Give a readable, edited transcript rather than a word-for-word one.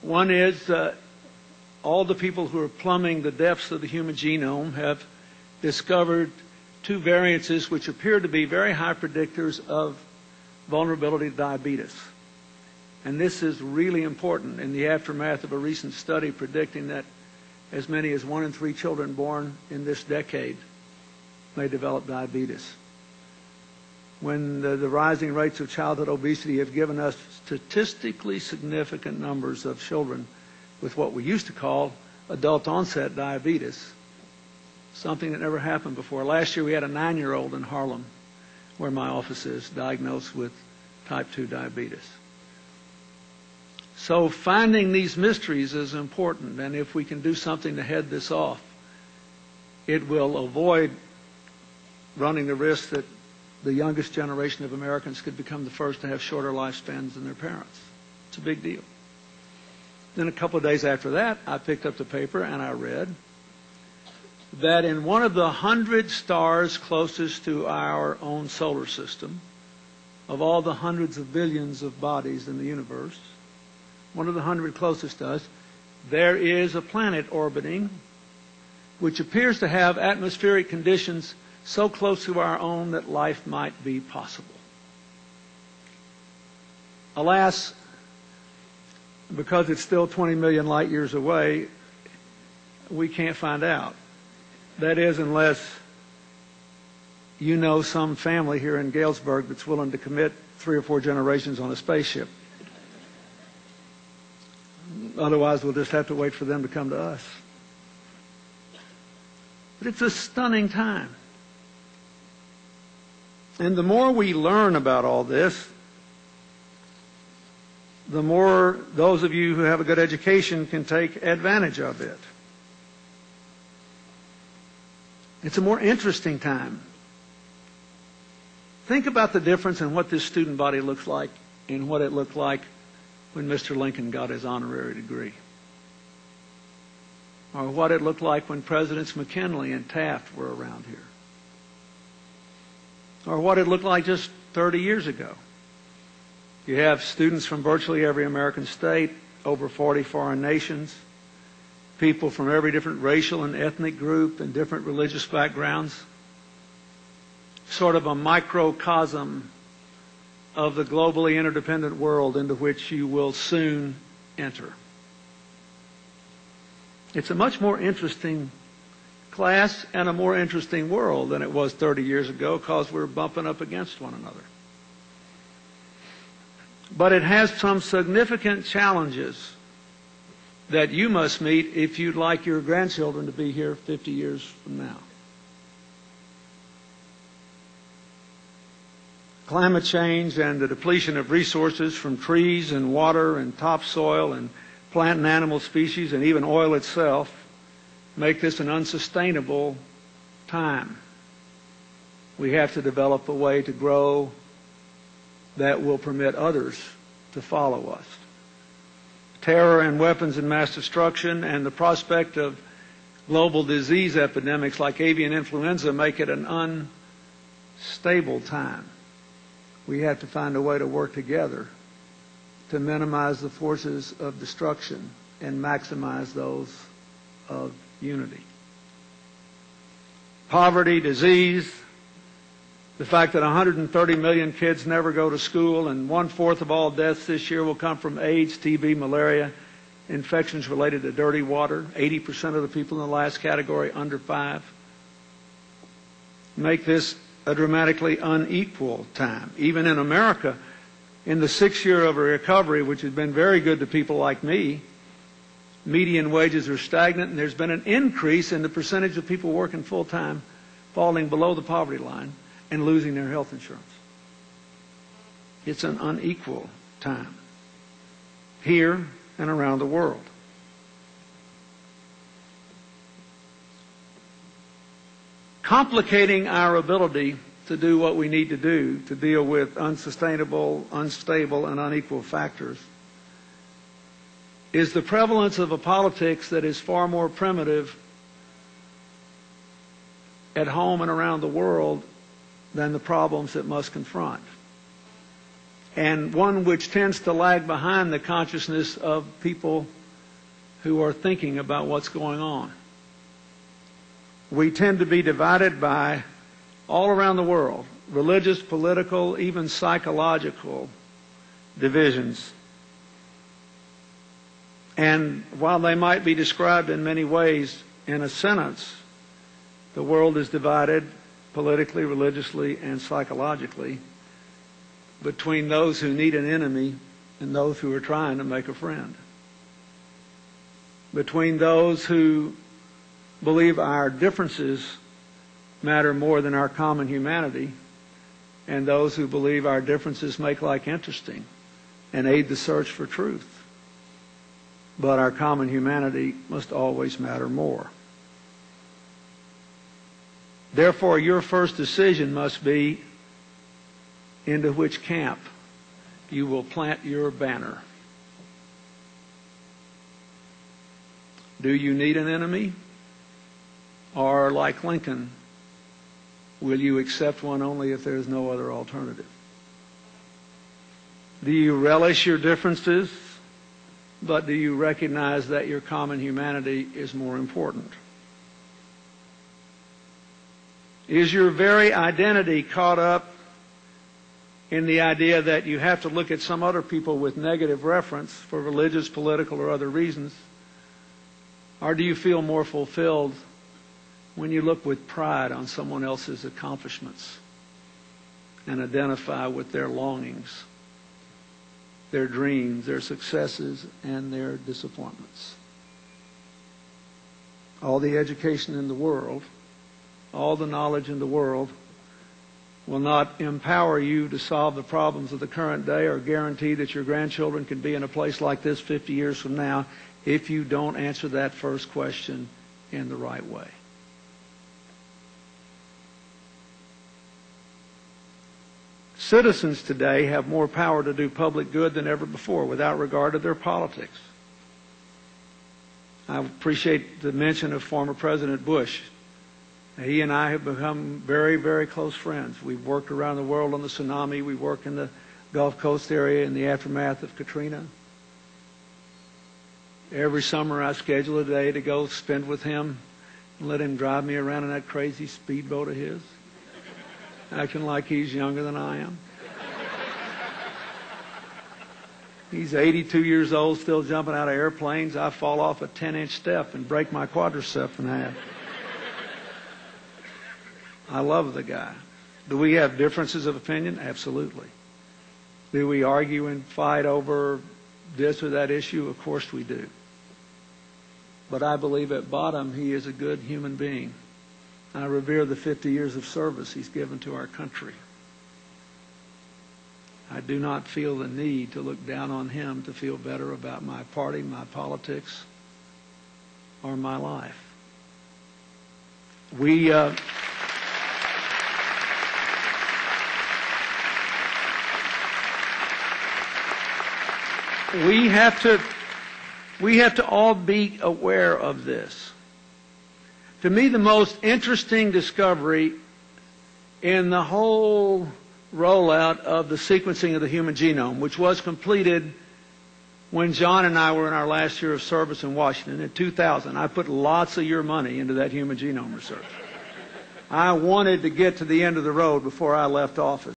One is all the people who are plumbing the depths of the human genome have discovered two variances which appear to be very high predictors of vulnerability to diabetes. And this is really important in the aftermath of a recent study predicting that as many as 1 in 3 children born in this decade may develop diabetes. When the rising rates of childhood obesity have given us statistically significant numbers of children with what we used to call adult onset diabetes, something that never happened before. Last year we had a 9-year-old in Harlem, where my office is, diagnosed with type 2 diabetes. So finding these mysteries is important, and if we can do something to head this off, it will avoid running the risk that the youngest generation of Americans could become the first to have shorter lifespans than their parents. It's a big deal. Then a couple of days after that, I picked up the paper and I read that in one of the 100 stars closest to our own solar system, of all the hundreds of billions of bodies in the universe, one of the 100 closest to us, there is a planet orbiting which appears to have atmospheric conditions so close to our own that life might be possible. Alas, because it's still 20 million light years away, we can't find out. That is, unless you know some family here in Galesburg that's willing to commit 3 or 4 generations on a spaceship. Otherwise, we'll just have to wait for them to come to us. But it's a stunning time. And the more we learn about all this, the more those of you who have a good education can take advantage of it. It's a more interesting time. Think about the difference in what this student body looks like and what it looked like when Mr. Lincoln got his honorary degree. Or what it looked like when Presidents McKinley and Taft were around here. Or what it looked like just 30 years ago. You have students from virtually every American state, over 40 foreign nations, people from every different racial and ethnic group and different religious backgrounds. Sort of a microcosm of the globally interdependent world into which you will soon enter. It's a much more interesting class and a more interesting world than it was 30 years ago because we're bumping up against one another. But it has some significant challenges that you must meet if you'd like your grandchildren to be here 50 years from now. Climate change and the depletion of resources from trees and water and topsoil and plant and animal species and even oil itself make this an unsustainable time. We have to develop a way to grow that will permit others to follow us. Terror and weapons and mass destruction and the prospect of global disease epidemics like avian influenza make it an unstable time. We have to find a way to work together to minimize the forces of destruction and maximize those of unity. Poverty, disease, the fact that 130 million kids never go to school and 1/4 of all deaths this year will come from AIDS, TB, malaria, infections related to dirty water, 80% of the people in the last category under 5, make this a dramatically unequal time. Even in America, in the 6th year of a recovery, which has been very good to people like me, median wages are stagnant, and there's been an increase in the percentage of people working full-time falling below the poverty line and losing their health insurance. It's an unequal time here and around the world. Complicating our ability to do what we need to do to deal with unsustainable, unstable, and unequal factors is the prevalence of a politics that is far more primitive at home and around the world than the problems it must confront. and one which tends to lag behind the consciousness of people who are thinking about what's going on. We tend to be divided by, all around the world, religious, political, even psychological divisions. And while they might be described in many ways in a sentence, the world is divided politically, religiously, and psychologically between those who need an enemy and those who are trying to make a friend. Between those who believe our differences matter more than our common humanity and those who believe our differences make life interesting and aid the search for truth. But our common humanity must always matter more. Therefore, your first decision must be into which camp you will plant your banner. Do you need an enemy? Or, like Lincoln, will you accept one only if there is no other alternative? Do you relish your differences, but do you recognize that your common humanity is more important? Is your very identity caught up in the idea that you have to look at some other people with negative reference for religious, political, or other reasons? Or do you feel more fulfilled when you look with pride on someone else's accomplishments and identify with their longings, their dreams, their successes, and their disappointments? All the education in the world, all the knowledge in the world will not empower you to solve the problems of the current day or guarantee that your grandchildren can be in a place like this 50 years from now if you don't answer that first question in the right way. Citizens today have more power to do public good than ever before without regard to their politics. I appreciate the mention of former President Bush. He and I have become very, very close friends. We've worked around the world on the tsunami. We worked in the Gulf Coast area in the aftermath of Katrina. Every summer I schedule a day to go spend with him and let him drive me around in that crazy speedboat of his, acting like he's younger than I am. He's 82 years old, still jumping out of airplanes. I fall off a 10-inch step and break my quadricep in half. I love the guy. Do we have differences of opinion? Absolutely. Do we argue and fight over this or that issue? Of course we do. But I believe at bottom he is a good human being. I revere the 50 years of service he's given to our country. I do not feel the need to look down on him to feel better about my party, my politics, or my life. We have to all be aware of this. To me, the most interesting discovery in the whole rollout of the sequencing of the human genome, which was completed when John and I were in our last year of service in Washington in 2000. I put lots of your money into that human genome research. I wanted to get to the end of the road before I left office.